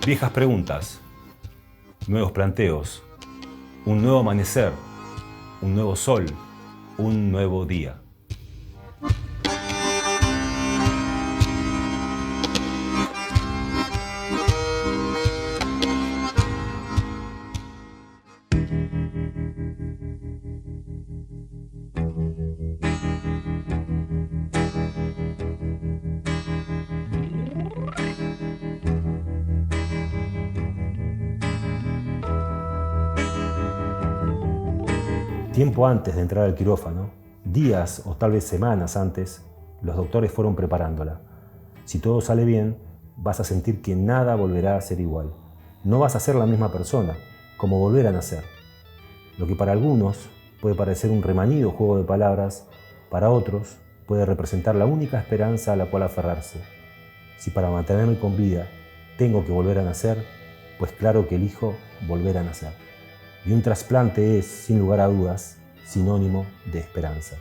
Viejas preguntas, nuevos planteos, un nuevo amanecer, un nuevo sol, un nuevo día. Tiempo antes de entrar al quirófano, días o tal vez semanas antes, los doctores fueron preparándola. Si todo sale bien, vas a sentir que nada volverá a ser igual. No vas a ser la misma persona, como volver a nacer. Lo que para algunos puede parecer un remanido juego de palabras, para otros puede representar la única esperanza a la cual aferrarse. Si para mantenerme con vida tengo que volver a nacer, pues claro que elijo volver a nacer. Y un trasplante es, sin lugar a dudas, sinónimo de esperanza.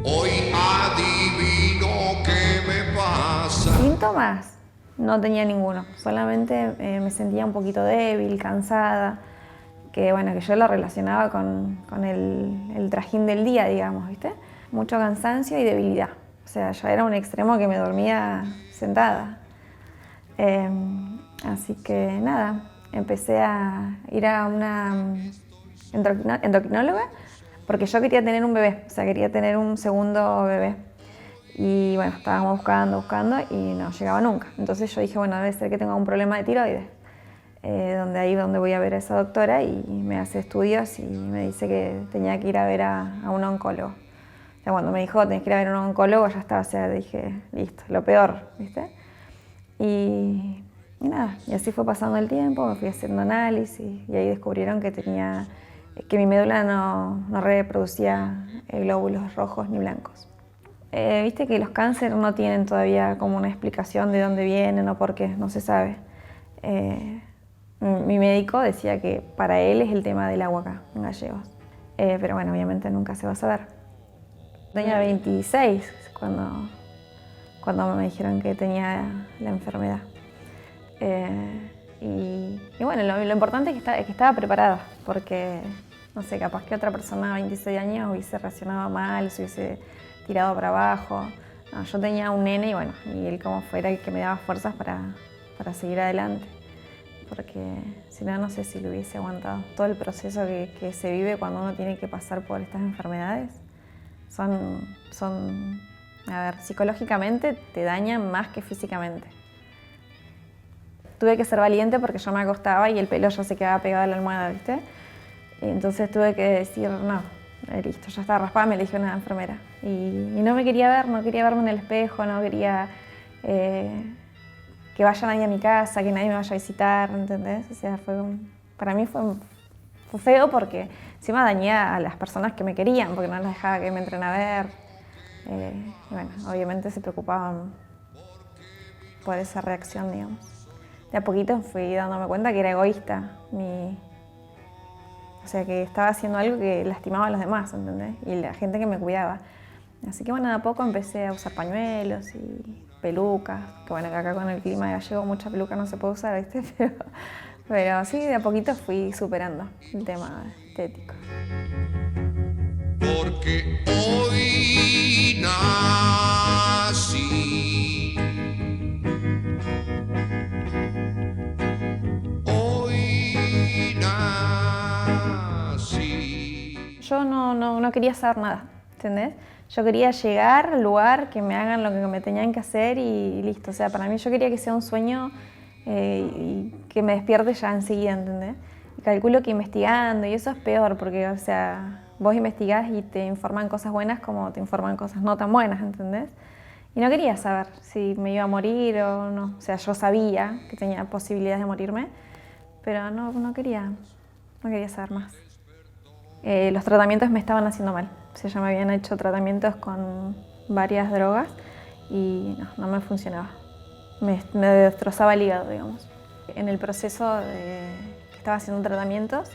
Hoy adivino qué me pasa. Síntomas no tenía ninguno, solamente me sentía un poquito débil, cansada, que yo lo relacionaba con el trajín del día, digamos, ¿viste? Mucho cansancio y debilidad. O sea, ya era un extremo que me dormía sentada. Así que nada, empecé a ir a una endocrinóloga porque yo quería tener un bebé, o sea, quería tener un segundo bebé. Y bueno, estábamos buscando y no llegaba nunca. Entonces yo dije, bueno, debe ser que tengo un problema de tiroides. Donde voy a ver a esa doctora y me hace estudios y me dice que tenía que ir a ver a un oncólogo. O sea, cuando me dijo tenés que ir a ver a un oncólogo, ya estaba, o sea, dije, listo, lo peor, ¿viste? Y nada, y así fue pasando el tiempo, me fui haciendo análisis y ahí descubrieron que mi médula no reproducía glóbulos rojos ni blancos. Viste que los cánceres no tienen todavía como una explicación de dónde vienen o por qué, no se sabe. Mi médico decía que para él es el tema del agua acá, en Gallegos. Pero bueno, obviamente nunca se va a saber. Tenía 26 cuando me dijeron que tenía la enfermedad. Y bueno, lo importante es que estaba preparada, porque, no sé, capaz que otra persona de 26 años hubiese reaccionado mal, se hubiese tirado para abajo. No, yo tenía un nene y bueno, y él como fuera el que me daba fuerzas para seguir adelante. Porque si no, no sé si lo hubiese aguantado. Todo el proceso que se vive cuando uno tiene que pasar por estas enfermedades psicológicamente te dañan más que físicamente. Tuve que ser valiente porque yo me acostaba y el pelo ya se quedaba pegado a la almohada, ¿viste? Y entonces tuve que decir, no, listo, ya está raspada, me eligió una enfermera. Y no me quería ver, no quería verme en el espejo, no quería que vaya nadie a mi casa, que nadie me vaya a visitar, ¿entendés? O sea, para mí fue feo porque encima dañé a las personas que me querían, porque no las dejaba que me entren a ver. Bueno, obviamente se preocupaban por esa reacción, digamos. De a poquito fui dándome cuenta que era egoísta. O sea, que estaba haciendo algo que lastimaba a los demás, ¿entendés? Y la gente que me cuidaba. Así que bueno, de a poco empecé a usar pañuelos y pelucas. Que bueno, que acá con el clima de Gallego mucha peluca no se puede usar, ¿viste? Pero sí, de a poquito fui superando el tema estético. Porque hoy nací. Hoy nací. Yo no quería saber nada, ¿entendés? Yo quería llegar al lugar, que me hagan lo que me tenían que hacer y listo. O sea, para mí yo quería que sea un sueño y que me despierte ya enseguida, ¿entendés? Y calculo que investigando, y eso es peor, porque, o sea, vos investigás y te informan cosas buenas como te informan cosas no tan buenas, ¿entendés? Y no quería saber si me iba a morir o no. O sea, yo sabía que tenía posibilidades de morirme, pero no quería saber más. Los tratamientos me estaban haciendo mal. O sea, ya me habían hecho tratamientos con varias drogas y no me funcionaba. Me destrozaba el hígado, digamos. En el proceso que estaba haciendo tratamientos,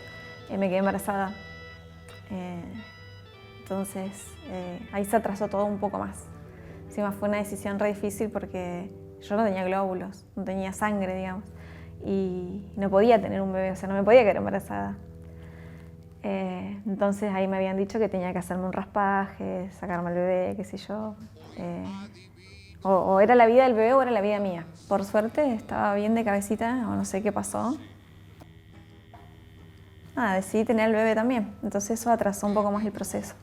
me quedé embarazada. Entonces ahí se atrasó todo un poco más. Encima fue una decisión re difícil porque yo no tenía glóbulos, no tenía sangre, digamos, y no podía tener un bebé, o sea, no me podía quedar embarazada. Entonces ahí me habían dicho que tenía que hacerme un raspaje, sacarme el bebé, qué sé yo. O era la vida del bebé o era la vida mía. Por suerte estaba bien de cabecita, o no sé qué pasó. Nada, decidí tener el bebé también, entonces eso atrasó un poco más el proceso.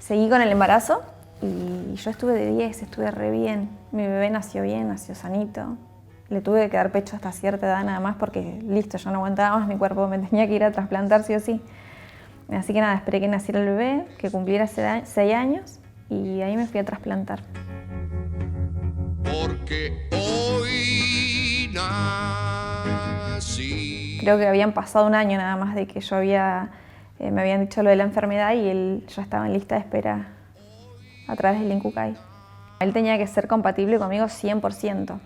Seguí con el embarazo y yo estuve de 10, estuve re bien. Mi bebé nació bien, nació sanito. Le tuve que dar pecho hasta cierta edad nada más porque listo, yo no aguantaba más, mi cuerpo me tenía que ir a trasplantar sí o sí. Así que nada, esperé que naciera el bebé, que cumpliera 6 años y ahí me fui a trasplantar. Porque hoy nací. Creo que habían pasado un año nada más de que yo me habían dicho lo de la enfermedad y él ya estaba en lista de espera a través del INCUCAI. Él tenía que ser compatible conmigo 100%,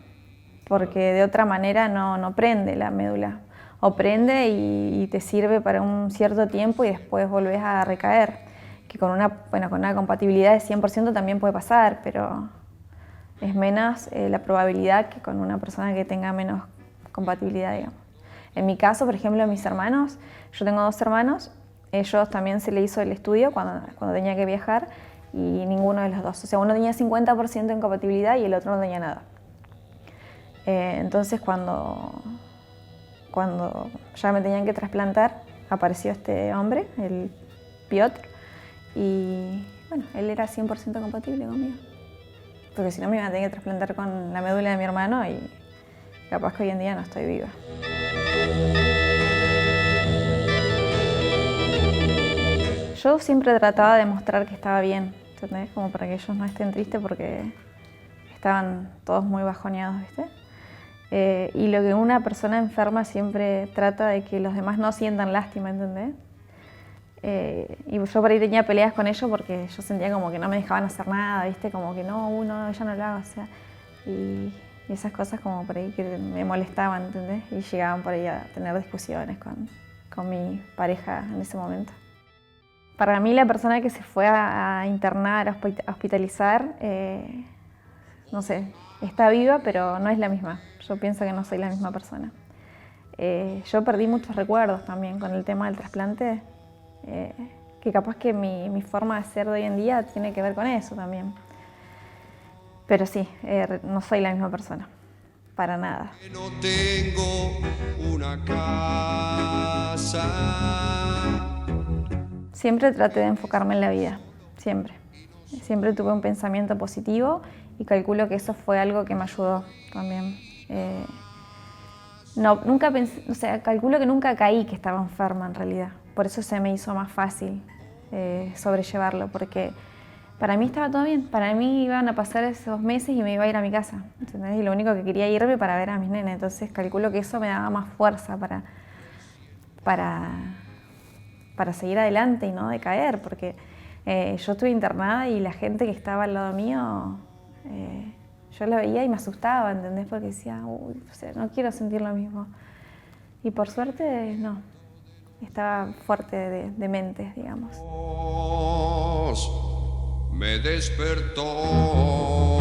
porque de otra manera no prende la médula. O prende y te sirve para un cierto tiempo y después volvés a recaer. Que con una compatibilidad de 100% también puede pasar, pero es menos la probabilidad que con una persona que tenga menos compatibilidad, digamos. En mi caso, por ejemplo, mis hermanos, yo tengo 2 hermanos, ellos también se le hizo el estudio cuando tenía que viajar y ninguno de los dos. O sea, uno tenía 50% de incompatibilidad y el otro no tenía nada. Entonces, cuando ya me tenían que trasplantar, apareció este hombre, el Piotr, y bueno, él era 100% compatible conmigo. Porque si no me iban a tener que trasplantar con la médula de mi hermano y capaz que hoy en día no estoy viva. Yo siempre trataba de mostrar que estaba bien, ¿entendés? Como para que ellos no estén tristes porque estaban todos muy bajoneados, ¿viste? Y lo que una persona enferma siempre trata de que los demás no sientan lástima, ¿entendés? Y yo por ahí tenía peleas con ellos porque yo sentía como que no me dejaban hacer nada, ¿viste? Como que no, ya no lo hago, o sea. Y esas cosas como por ahí que me molestaban, ¿entendés? Y llegaban por ahí a tener discusiones con mi pareja en ese momento. Para mí la persona que se fue a internar, a hospitalizar, no sé, está viva, pero no es la misma. Yo pienso que no soy la misma persona. Yo perdí muchos recuerdos también con el tema del trasplante, que capaz que mi forma de ser de hoy en día tiene que ver con eso también. Pero sí, no soy la misma persona, para nada. No tengo una casa. Siempre traté de enfocarme en la vida, siempre. Siempre tuve un pensamiento positivo y calculo que eso fue algo que me ayudó también. Nunca pensé, o sea, calculo que nunca caí que estaba enferma en realidad. Por eso se me hizo más fácil sobrellevarlo, porque para mí estaba todo bien. Para mí iban a pasar esos meses y me iba a ir a mi casa, ¿entendés? Y lo único que quería irme para ver a mis nenes. Entonces calculo que eso me daba más fuerza para seguir adelante y no decaer, porque yo estuve internada y la gente que estaba al lado mío, yo la veía y me asustaba, ¿entendés? Porque decía, uy, o sea, no quiero sentir lo mismo. Y por suerte, no. Estaba fuerte de mente, digamos. Me despertó.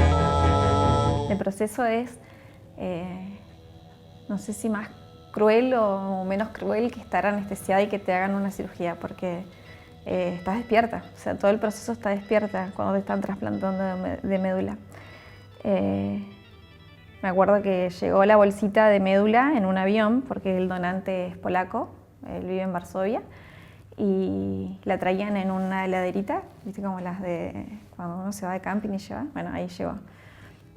El proceso es, no sé si más cruel o menos cruel que estar anestesiada y que te hagan una cirugía, porque estás despierta, o sea, todo el proceso está despierta cuando te están trasplantando de médula. Me acuerdo que llegó la bolsita de médula en un avión, porque el donante es polaco, él vive en Varsovia, y la traían en una heladerita, viste como las de cuando uno se va de camping y lleva, bueno, ahí llegó.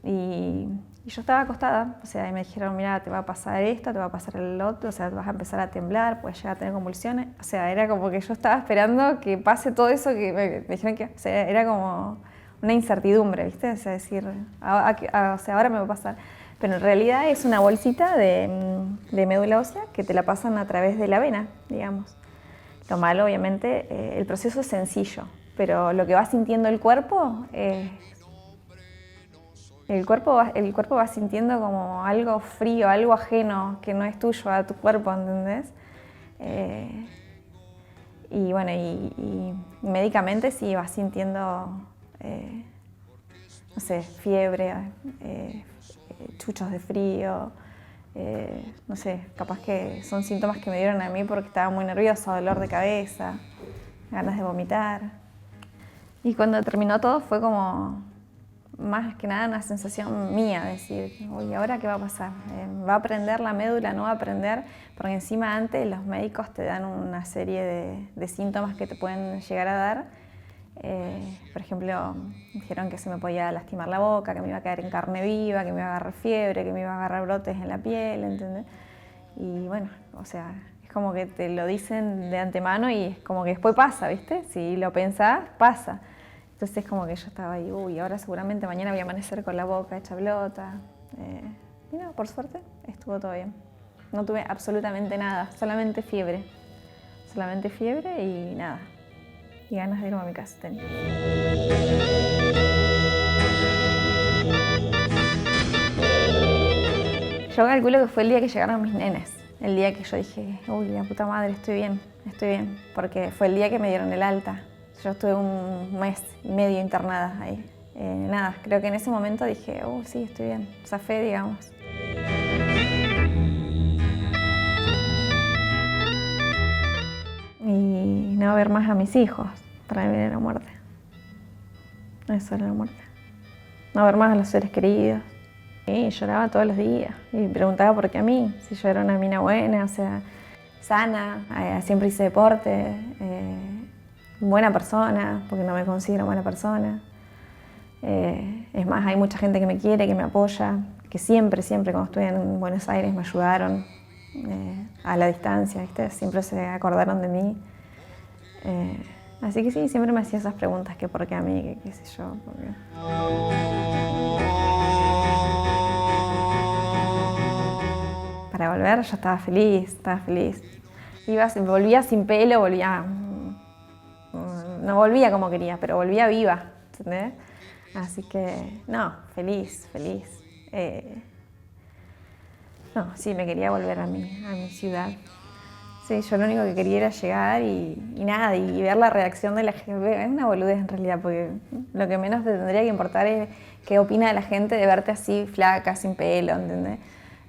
Y yo estaba acostada, o sea, y me dijeron, mira, te va a pasar esto, te va a pasar el otro, o sea, vas a empezar a temblar, puedes llegar a tener convulsiones. O sea, era como que yo estaba esperando que pase todo eso que me dijeron que, o sea, era como una incertidumbre, ¿viste? O sea, decir, o sea, ahora me va a pasar. Pero en realidad es una bolsita de médula ósea que te la pasan a través de la vena, digamos. Lo malo, obviamente, el proceso es sencillo, pero lo que va sintiendo el cuerpo va sintiendo como algo frío, algo ajeno, que no es tuyo a tu cuerpo, ¿entendés? Y bueno, y médicamente sí vas sintiendo, no sé, fiebre, chuchos de frío, no sé, capaz que son síntomas que me dieron a mí porque estaba muy nerviosa, dolor de cabeza, ganas de vomitar. Y cuando terminó todo fue como, más que nada, una sensación mía, decir, uy, ¿ahora qué va a pasar? ¿Va a prender la médula? ¿No va a prender? Porque encima antes los médicos te dan una serie de síntomas que te pueden llegar a dar. Por ejemplo, dijeron que se me podía lastimar la boca, que me iba a caer en carne viva, que me iba a agarrar fiebre, que me iba a agarrar brotes en la piel, ¿entendés? Y bueno, o sea, es como que te lo dicen de antemano y es como que después pasa, ¿viste? Si lo pensás, pasa. Entonces es como que yo estaba ahí, uy, ahora seguramente mañana voy a amanecer con la boca hecha pelota. Y no, por suerte estuvo todo bien. No tuve absolutamente nada, solamente fiebre. Solamente fiebre y nada. Y ganas de irme a mi casa tenía. Yo calculo que fue el día que llegaron mis nenes. El día que yo dije, uy, la puta madre, estoy bien. Porque fue el día que me dieron el alta. Yo estuve un mes y medio internada ahí. Nada, creo que en ese momento dije, sí, estoy bien. Zafé, digamos. Y no ver más a mis hijos, para mí era la muerte. Eso era la muerte. No ver más a los seres queridos. Y lloraba todos los días y preguntaba por qué a mí, si yo era una mina buena, o sea, sana, siempre hice deporte, buena persona, porque no me considero buena persona. Es más, hay mucha gente que me quiere, que me apoya, que siempre cuando estuve en Buenos Aires me ayudaron a la distancia, ¿viste? Siempre se acordaron de mí. Así que sí, siempre me hacía esas preguntas, que por qué a mí, que qué sé yo. Porque... Para volver yo estaba feliz. Volvía sin pelo, no volvía como quería, pero volvía viva, ¿entendés? Así que, no, feliz. No, sí, me quería volver a mi ciudad. Sí, yo lo único que quería era llegar y nada, y ver la reacción de la gente. Es una boludez en realidad, porque lo que menos te tendría que importar es qué opina la gente de verte así, flaca, sin pelo, ¿entendés?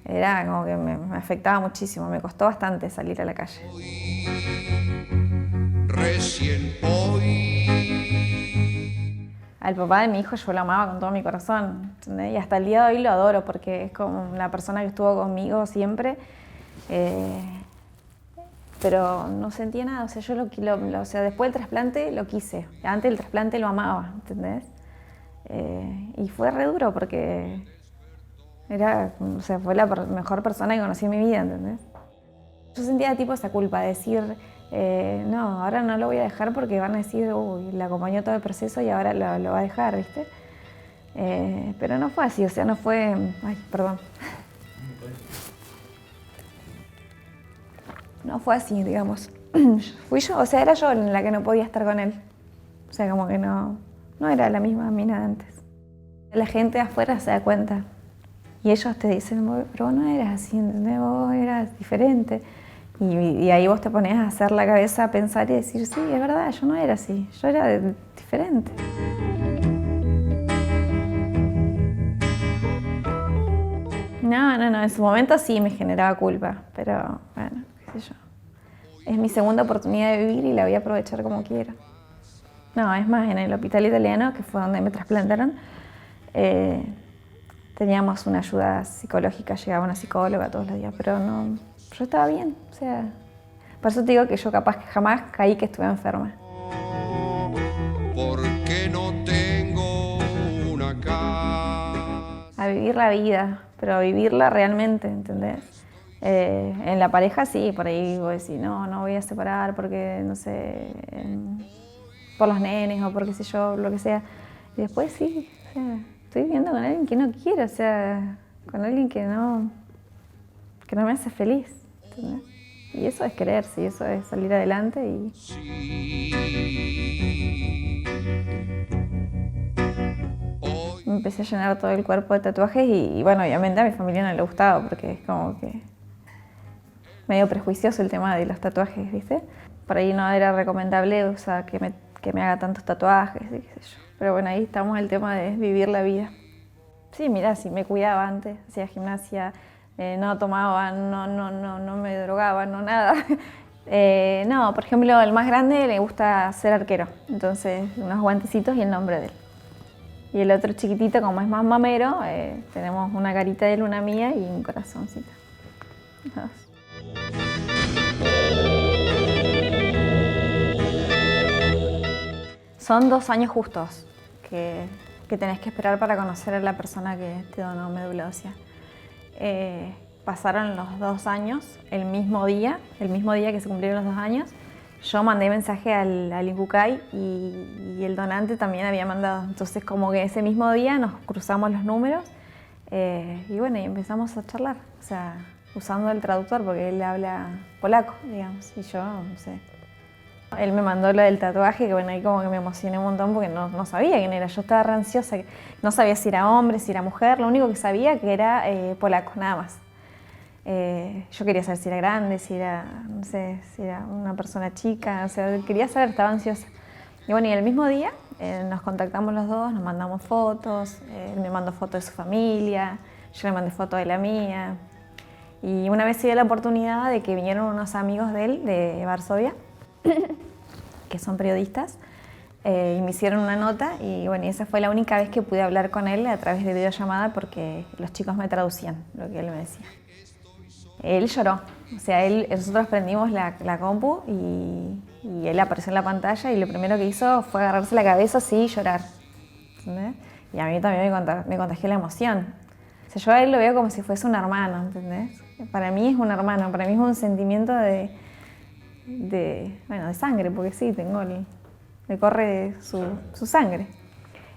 Era como que me afectaba muchísimo, me costó bastante salir a la calle. Recién hoy. Al papá de mi hijo yo lo amaba con todo mi corazón, ¿entendés? Y hasta el día de hoy lo adoro porque es como la persona que estuvo conmigo siempre. Pero no sentía nada, o sea, yo o sea, después del trasplante lo quise, antes del trasplante lo amaba, ¿entendés? Y fue re duro porque o sea, fue la mejor persona que conocí en mi vida, ¿entendés? Yo sentía tipo esa culpa de decir, no, ahora no lo voy a dejar porque van a decir, uy, le acompañó todo el proceso y ahora lo va a dejar, ¿viste? Pero no fue así, o sea, no fue... Ay, perdón. No fue así, digamos. Fui yo, o sea, era yo la que no podía estar con él. O sea, como que no era la misma mina de antes. La gente de afuera se da cuenta. Y ellos te dicen, pero vos no eras así, ¿entendés? Vos eras diferente. Y ahí vos te pones a hacer la cabeza, a pensar y decir, sí, es verdad, yo no era así, yo era diferente. No, en su momento sí me generaba culpa, pero bueno, qué sé yo. Es mi segunda oportunidad de vivir y la voy a aprovechar como quiera. No, es más, en el hospital italiano, que fue donde me trasplantaron, teníamos una ayuda psicológica, llegaba una psicóloga todos los días, pero no, yo estaba bien, o sea, por eso te digo que yo capaz que jamás caí que estuve enferma. Porque no tengo una casa. A vivir la vida, pero a vivirla realmente, ¿entendés? En la pareja sí, por ahí vos decís, no voy a separar porque, no sé, por los nenes o por qué sé yo, lo que sea. Y después sí, o sea, estoy viviendo con alguien que no quiero, o sea, con alguien que no me hace feliz, ¿entendés? Y eso es quererse, y eso es salir adelante y... Me empecé a llenar todo el cuerpo de tatuajes y bueno, obviamente a mi familia no le gustaba porque es como que medio prejuicioso el tema de los tatuajes, ¿viste? por ahí no era recomendable, o sea, que me haga tantos tatuajes, y qué sé yo. Pero bueno, ahí estamos el tema de vivir la vida. Sí, mira, sí, me cuidaba antes, hacía gimnasia, no tomaba, no me drogaba, no nada. No, por ejemplo, el más grande le gusta ser arquero, entonces unos guantecitos y el nombre de él. Y el otro chiquitito, como es más mamero, tenemos una carita de él, una mía y un corazoncito. Son 2 años justos que tenés que esperar para conocer a la persona que te donó médula ósea. Pasaron los 2 años, el mismo día que se cumplieron los 2 años, yo mandé mensaje al Incucay y el donante también había mandado. Entonces, como que ese mismo día nos cruzamos los números y bueno, y empezamos a charlar, o sea, usando el traductor porque él habla polaco, digamos, y yo, no sé. Él me mandó lo del tatuaje, que bueno, ahí como que me emocioné un montón porque no sabía quién era. Yo estaba re ansiosa, no sabía si era hombre, si era mujer, lo único que sabía que era polaco, nada más. Yo quería saber si era grande, si era, no sé, si era una persona chica, o sea, quería saber, estaba ansiosa. Y bueno, y el mismo día nos contactamos los dos, nos mandamos fotos, él me mandó fotos de su familia, yo le mandé fotos de la mía. Y una vez se dio la oportunidad de que vinieron unos amigos de él, de Varsovia, que son periodistas, y me hicieron una nota y bueno, y esa fue la única vez que pude hablar con él a través de videollamada porque los chicos me traducían lo que él me decía. Él lloró, o sea, nosotros prendimos la compu y él apareció en la pantalla y lo primero que hizo fue agarrarse la cabeza así y llorar, ¿entendés? Y a mí también me contagió la emoción. O sea, yo a él lo veo como si fuese un hermano, ¿entendés? Para mí es un hermano, para mí es un sentimiento de sangre, porque sí, le corre su sangre.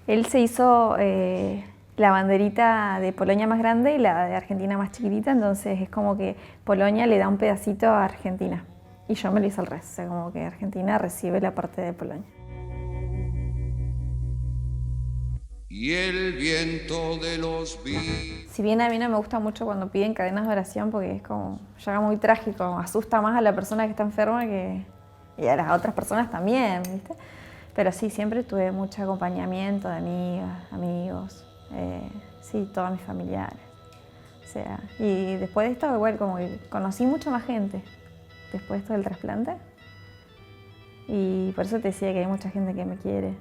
Él se hizo la banderita de Polonia más grande y la de Argentina más chiquitita, entonces es como que Polonia le da un pedacito a Argentina. Y yo me lo hice al revés, o sea, como que Argentina recibe la parte de Polonia. Y el viento de los Si bien a mí no me gusta mucho cuando piden cadenas de oración porque es como, llega muy trágico, asusta más a la persona que está enferma y a las otras personas también, ¿viste? Pero sí, siempre tuve mucho acompañamiento de amigas, amigos, sí, todos mis familiares. O sea, y después de esto, igual como que conocí mucha más gente después de esto del trasplante. Y por eso te decía que hay mucha gente que me quiere.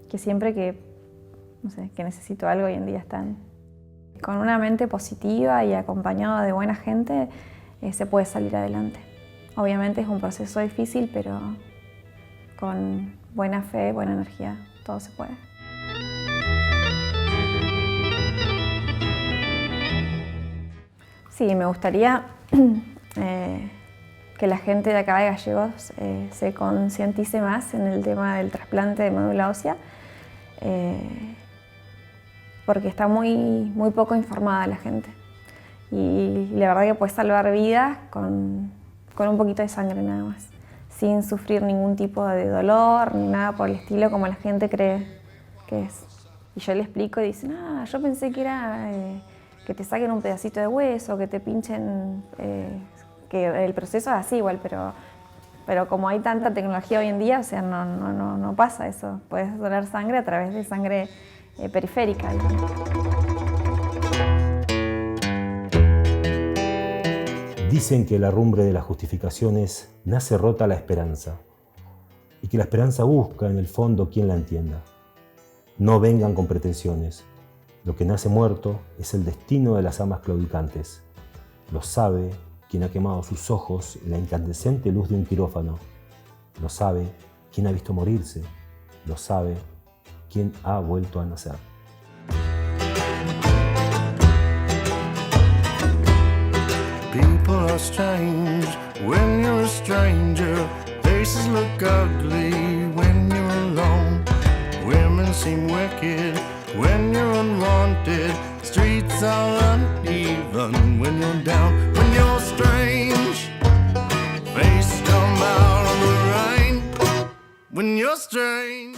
Que siempre que, no sé, que necesito algo hoy en día están. Con una mente positiva y acompañada de buena gente se puede salir adelante. Obviamente es un proceso difícil, pero con buena fe, buena energía, todo se puede. Sí, me gustaría que la gente de acá de Gallegos se concientice más en el tema del trasplante de médula ósea. Porque está muy poco informada la gente y la verdad que puede salvar vidas con un poquito de sangre nada más, sin sufrir ningún tipo de dolor ni nada por el estilo como la gente cree que es. Y yo le explico y dicen, yo pensé que era que te saquen un pedacito de hueso, que te pinchen, que el proceso es así igual, pero como hay tanta tecnología hoy en día, o sea, no pasa eso. Puedes donar sangre a través de sangre periférica. Dicen que la rumbre de las justificaciones nace rota la esperanza y que la esperanza busca en el fondo quien la entienda. No vengan con pretensiones. Lo que nace muerto es el destino de las amas claudicantes. Lo sabe quien ha quemado sus ojos en la incandescente luz de un quirófano. Lo sabe quien ha visto morirse. Lo sabe quien ha vuelto a nacer. People are strange when you're a stranger. Faces look ugly when you're alone. Women seem wicked when you're unwanted. Streets are uneven when you're down. When you're strange, face come out of the rain. When you're strange.